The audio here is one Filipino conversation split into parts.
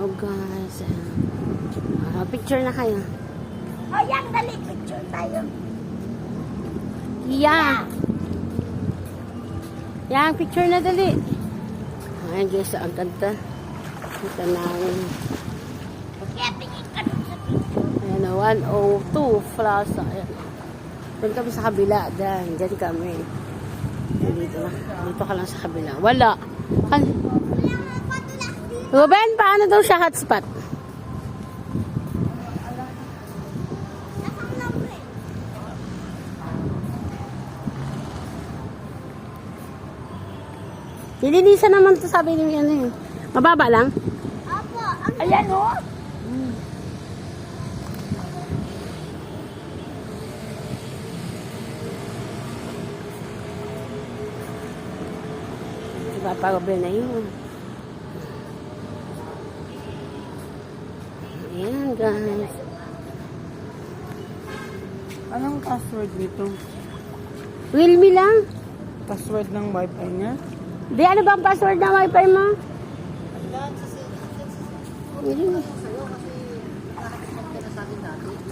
Hello guys. Picture na kayo. Oh, yan, dali. Picture tayo. Yeah. Yang, picture na dali. Ayan guys, ang ganda. Ito namin. Kaya tingin ka dun sa picture. Ayan na, 102 Plaza. Ayan. Doon kami sa kabila. Diyan kami. Ayan, dito ka lang sa kabila. Wala. Ruben, paano daw siya hotspot? Nilinisan naman to, sabi niyo yan eh. Mababa lang? Opo. Ayan o. Ipapagoble na yun. Ayan guys. Anong password nito? Realme lang. Password ng wifi niya? Di, ano ba ang password ng wifi mo?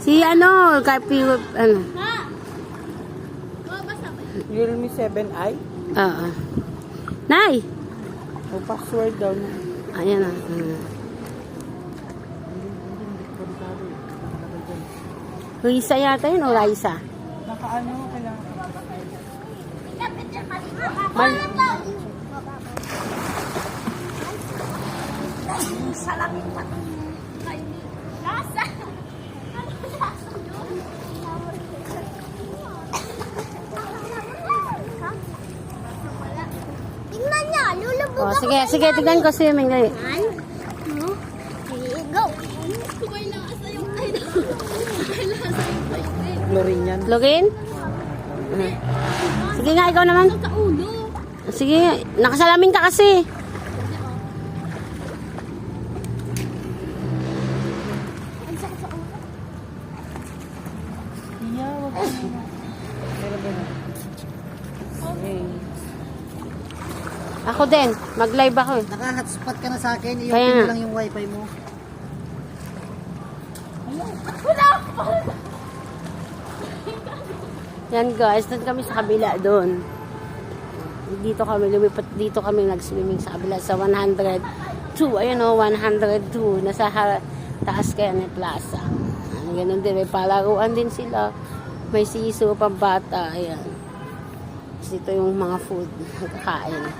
Si ano, ano? Realme 7i? Oo. Nay! O password daw na. Ayan na. Risa yata yun o Raisa? Nakaano, kailangan ka Salamin pa. Lasa. Ano lasa yun? Tingnan niya, lulubog Oh, ako. sige, tignan ko swimming dali. Go. Florinian. Login? Sige nga, ikaw naman. Sige, nakasalamin ka kasi. Iya, wag ka na. Meron ba na? Okay. Ako din, mag-live ako eh. Naka-hotspot ka na sa akin, Kaya i-open mo nga. lang yung wifi mo. Yan guys, doon kami sa kabila doon. Dito kami lumipat, dito kami nag-swimming sa kabila sa 102. Ayun o, 102. Nasa taas kaya ng plaza. Ganun din, may palaruan din sila. May siso, pambata. Ayan. Dito yung mga food, kakain.